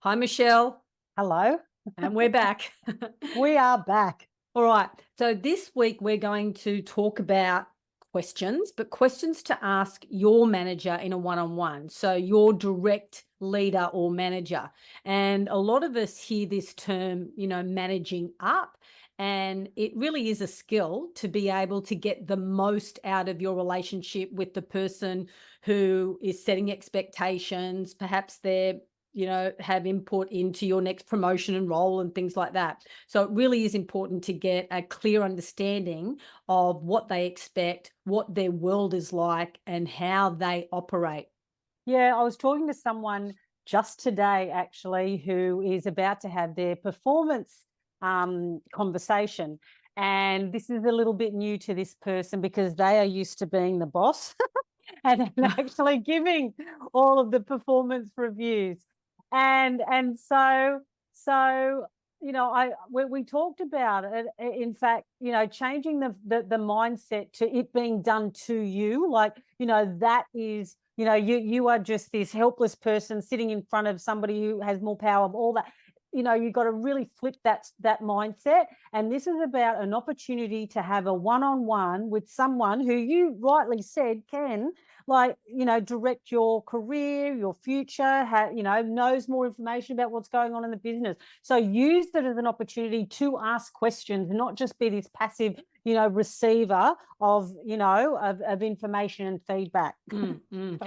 Hi, Michelle, Hello, and we're back. we are back. All right. So this week we're going to talk about questions, but questions to ask your manager in a one-on-one. So your direct leader or manager. And a lot of us hear this term, managing up. And it really is a skill to be able to get the most out of your relationship with the person who is setting expectations. Perhaps they're have input into your next promotion and role and things like that. So it really is important to get a clear understanding of what they expect, what their world is like, and how they operate. Yeah, I was talking to someone just today actually who is about to have their performance conversation. And this is a little bit new to this person because they are used to being the boss and actually giving all of the performance reviews. And so we talked about it. In fact, changing the mindset to it being done to you, like that is you are just this helpless person sitting in front of somebody who has more power of all that. You've got to really flip that mindset. And this is about an opportunity to have a one-on-one with someone who you rightly said can direct your career, your future, knows more information about what's going on in the business. So use it as an opportunity to ask questions, not just be this passive, receiver of information and feedback. Mm, mm.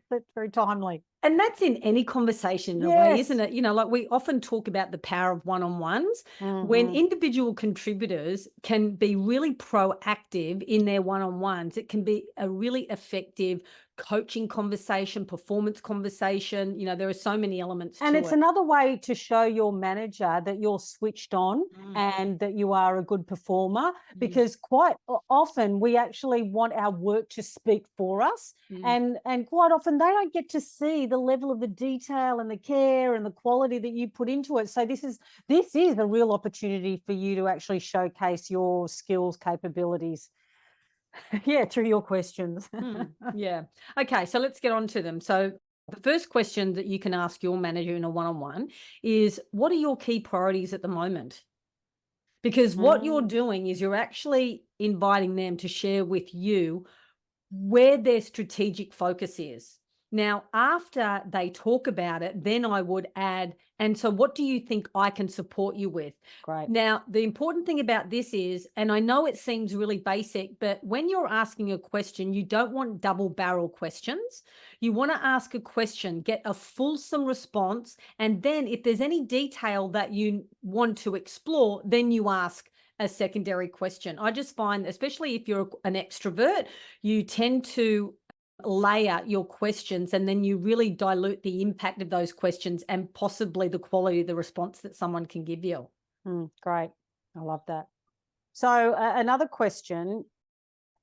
That's very timely. And that's in any conversation in a way, isn't Yes. it? Like we often talk about the power of one-on-ones. When Hmm. individual contributors can be really proactive in their one-on-ones, it can be a really effective coaching conversation, performance conversation. There are so many elements And to it's it. another way to show your manager that you're switched on Mm, and that you are a good performer, mm, because quite often we actually want our work to speak for us. mm. And quite often they don't get to see the level of the detail and the care and the quality that you put into it. So this is a real opportunity for you to actually showcase your skills, capabilities. Yeah, through your questions. Yeah. Okay, so let's get on to them. So the first question that you can ask your manager in a one-on-one is, what are your key priorities at the moment? Because what you're Mm. doing is you're actually inviting them to share with you where their strategic focus is. Now, after they talk about it, then I would add, and so what do you think I can support you with? Great. Now, the important thing about this is, and I know it seems really basic, but when you're asking a question, you don't want double barrel questions. You want to ask a question, get a fulsome response, and then if there's any detail that you want to explore, then you ask a secondary question. I just find, especially if you're an extrovert, you tend to layer your questions and then you really dilute the impact of those questions and possibly the quality of the response that someone can give you. Great. I love that. So another question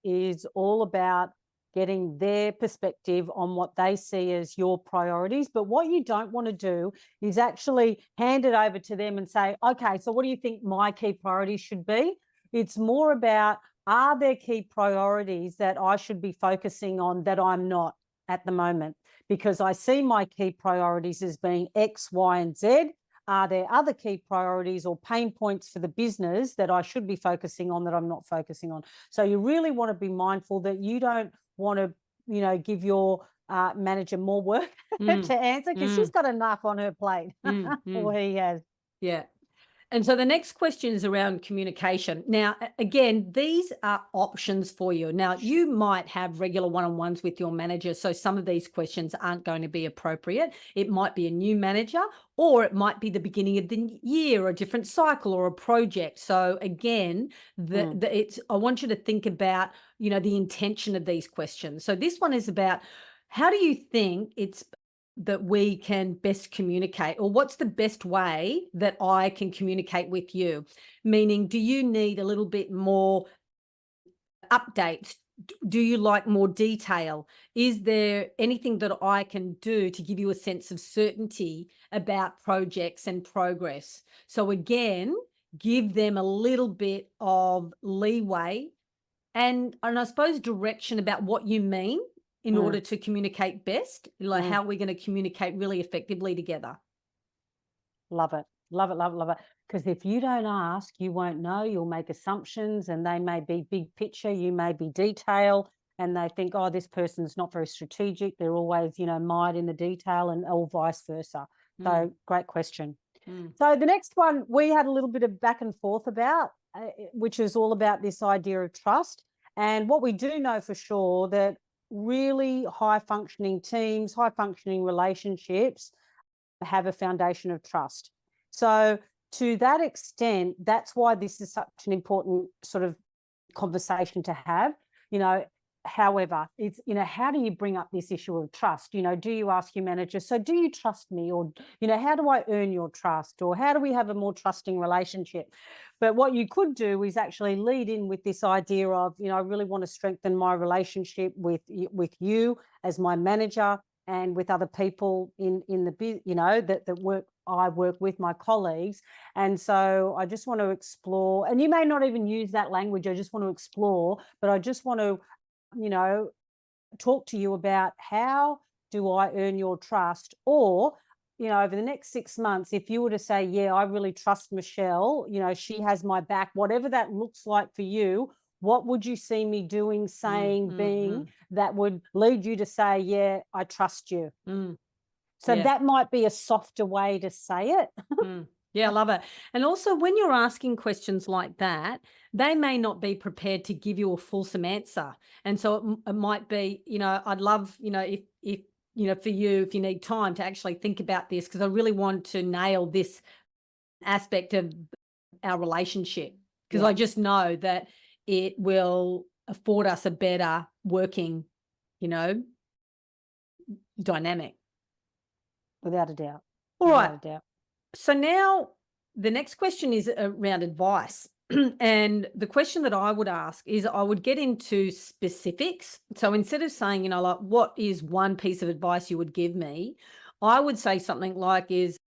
is all about getting their perspective on what they see as your priorities. But what you don't want to do is actually hand it over to them and say, okay, so what do you think my key priorities should be? It's more about, are there key priorities that I should be focusing on that I'm not at the moment? Because I see my key priorities as being X, Y, and Z. Are there other key priorities or pain points for the business that I should be focusing on that I'm not focusing on? So you really want to be mindful that you don't want to, give your manager more work Mm, to answer, because she's mm, got enough on her plate, mm, or mm. he has. Yeah. And so the next question is around communication. Now, again, these are options for you. Now, you might have regular one-on-ones with your manager, so some of these questions aren't going to be appropriate. It might be a new manager, or it might be the beginning of the year, or a different cycle, or a project. So again, Mm, I want you to think about, the intention of these questions. So this one is about, how do you think it's that we can best communicate, or what's the best way that I can communicate with you? Meaning, do you need a little bit more updates? Do you like more detail? Is there anything that I can do to give you a sense of certainty about projects and progress? So again, give them a little bit of leeway and I suppose direction about what you mean in mm, order to communicate best, like mm. how we're going to communicate really effectively together. Love it. Love it, love it, love it. Because if you don't ask, you won't know. You'll make assumptions, and they may be big picture, you may be detail, and they think, oh, this person's not very strategic. They're always, mired in the detail, and or vice versa. Mm, So great question. mm, So the next one we had a little bit of back and forth about, which is all about this idea of trust. And what we do know for sure that really high functioning teams, high functioning relationships have a foundation of trust. So to that extent, that's why this is such an important sort of conversation to have. You know, however, it's, how do you bring up this issue of trust? Do you ask your manager, so do you trust me? Or, how do I earn your trust? Or how do we have a more trusting relationship? But what you could do is actually lead in with this idea of, I really want to strengthen my relationship with you as my manager, and with other people in the that I work with, my colleagues. And so I just want to explore, and you may not even use that language, I just want to explore, but I just want to, you know, talk to you about how do I earn your trust? Or, over the next 6 months, if you were to say, yeah, I really trust Michelle, she has my back, whatever that looks like for you, what would you see me doing, saying, being, that would lead you to say, yeah, I trust you? So yeah. that might be a softer way to say it. Yeah, I love it. And also, when you're asking questions like that, they may not be prepared to give you a fulsome answer. And so it might be, I'd love, if for you, if you need time to actually think about this, because I really want to nail this aspect of our relationship, because Yeah, I just know that it will afford us a better working, you know, dynamic. without a doubt. All right. Without a doubt. So now the next question is around advice. And the question that I would ask is, I would get into specifics. So instead of saying, like, what is one piece of advice you would give me? I would say something like, is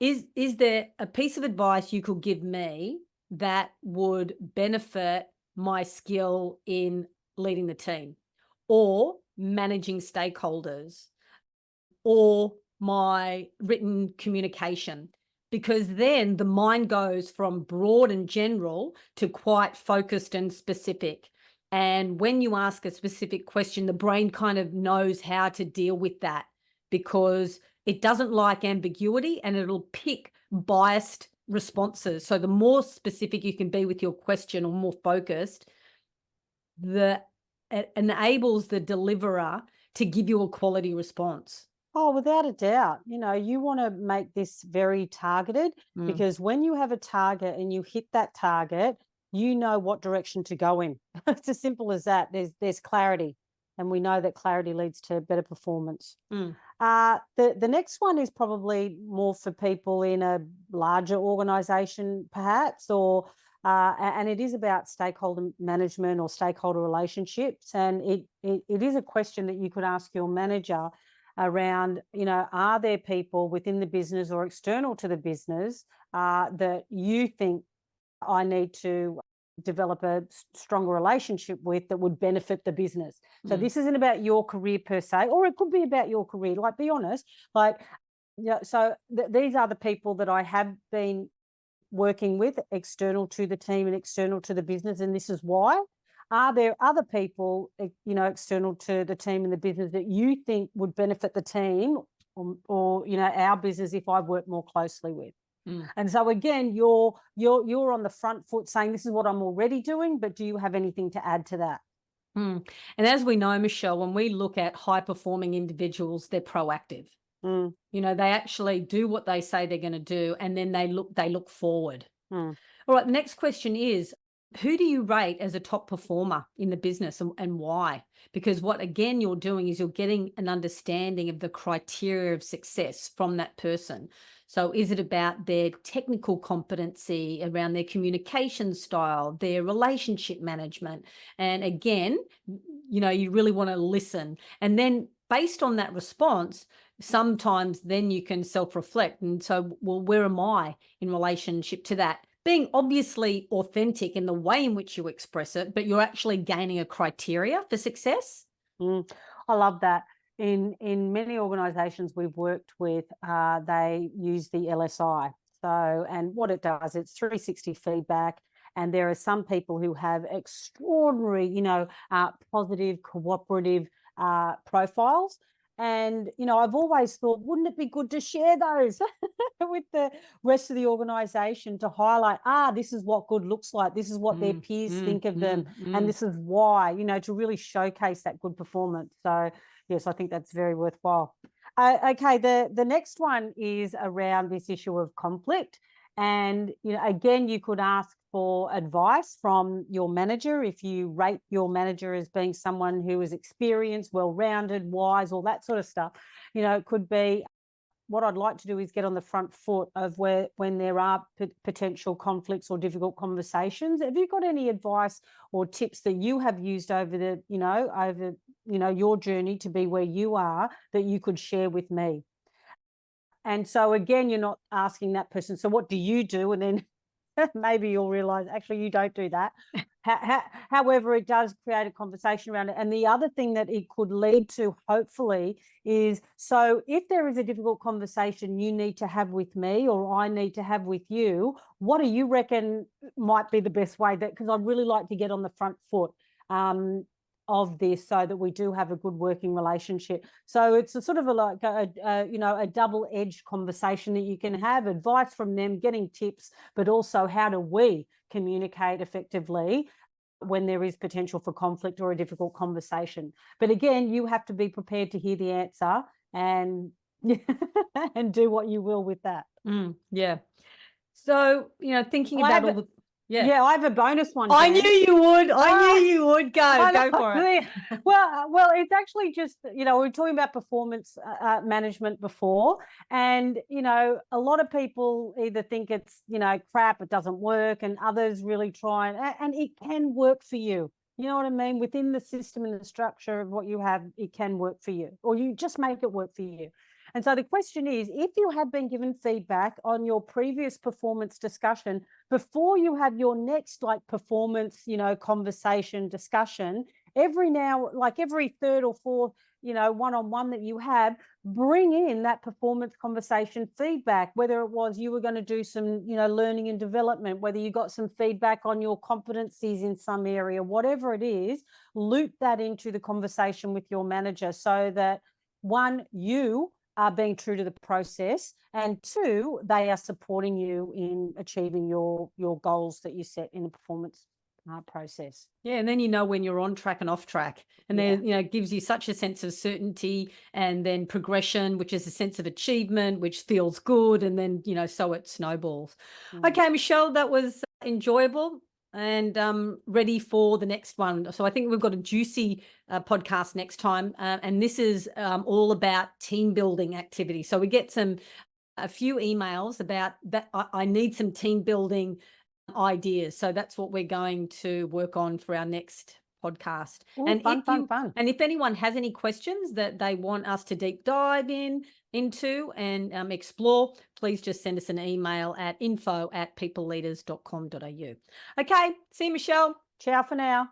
there a piece of advice you could give me that would benefit my skill in leading the team, or managing stakeholders, or my written communication? Because then the mind goes from broad and general to quite focused and specific. And when you ask a specific question, the brain kind of knows how to deal with that, because it doesn't like ambiguity, and it'll pick biased responses. So the more specific you can be with your question, or more focused, it enables the deliverer to give you a quality response. Oh, without a doubt. You want to make this very targeted, Mm, because when you have a target and you hit that target, you know what direction to go in. It's as simple as that. There's clarity, and we know that clarity leads to better performance. mm, The next one is probably more for people in a larger organization, perhaps, or and it is about stakeholder management or stakeholder relationships. And it is a question that you could ask your manager around, are there people within the business or external to the business that you think I need to develop a stronger relationship with, that would benefit the business? So mm. this isn't about your career per se, or it could be about your career. Like, be honest, like, so these are the people that I have been working with, external to the team and external to the business, and this is why. Are there other people, external to the team and the business, that you think would benefit the team, or our business, if I work more closely with? Mm. And so again, you're on the front foot saying, this is what I'm already doing, but do you have anything to add to that? Mm. And as we know, Michelle, when we look at high performing individuals, they're proactive. Mm, They actually do what they say they're going to do, and then they look forward. mm. All right, the next question is, who do you rate as a top performer in the business, and why? Because what, again, you're doing is you're getting an understanding of the criteria of success from that person. So is it about their technical competency, around their communication style, their relationship management? And again, you really want to listen. And then based on that response, sometimes then you can self-reflect. And so, well, where am I in relationship to that? Being obviously authentic in the way in which you express it, but you're actually gaining a criteria for success. Mm, I love that. in many organizations we've worked with, they use the LSI. So, and what it does, it's 360 feedback. And there are some people who have extraordinary, positive, cooperative profiles. And, I've always thought, wouldn't it be good to share those with the rest of the organization to highlight, this is what good looks like. This is what their peers think of them. And this is why, to really showcase that good performance. So, yes, I think that's very worthwhile. Okay, the next one is around this issue of conflict. And, again, you could ask for advice from your manager if you rate your manager as being someone who is experienced, well-rounded, wise, all that sort of stuff. It could be, what I'd like to do is get on the front foot of when there are potential conflicts or difficult conversations. Have you got any advice or tips that you have used over your journey to be where you are that you could share with me? And so again, you're not asking that person, so what do you do? And then maybe you'll realize actually you don't do that. However, it does create a conversation around it. And the other thing that it could lead to, hopefully, is, so if there is a difficult conversation you need to have with me or I need to have with you, what do you reckon might be the best way? That, because I'd really like to get on the front foot of this so that we do have a good working relationship. So it's a sort of a double-edged conversation that you can have, advice from them, getting tips, but also how do we communicate effectively when there is potential for conflict or a difficult conversation. But again, you have to be prepared to hear the answer and and do what you will with that. Yeah. So, thinking about all the... Yeah, I have a bonus one. I knew you would. I knew you would. Go for it. Well, it's actually just, we were talking about performance management before, and, a lot of people either think it's, crap, it doesn't work, and others really try, and it can work for you. You know what I mean? Within the system and the structure of what you have, it can work for you, or you just make it work for you. And so the question is, if you have been given feedback on your previous performance discussion, before you have your next performance, conversation discussion, every third or fourth, one-on-one that you have, bring in that performance conversation feedback, whether it was you were going to do some, learning and development, whether you got some feedback on your competencies in some area, whatever it is, loop that into the conversation with your manager so that, one, you are being true to the process, and two, they are supporting you in achieving your goals that you set in the performance process. Yeah, and then when you're on track and off track, and then it gives you such a sense of certainty, and then progression, which is a sense of achievement, which feels good, and then so it snowballs. Okay, Michelle, that was enjoyable. And ready for the next one. So I think we've got a juicy podcast next time, and this is all about team building activity. So we get a few emails about that. I need some team building ideas. So that's what we're going to work on for our next podcast. Ooh, and fun. And if anyone has any questions that they want us to deep dive into and explore, please just send us an email at info@peopleleaders.com.au. Okay, see you, Michelle. Ciao for now.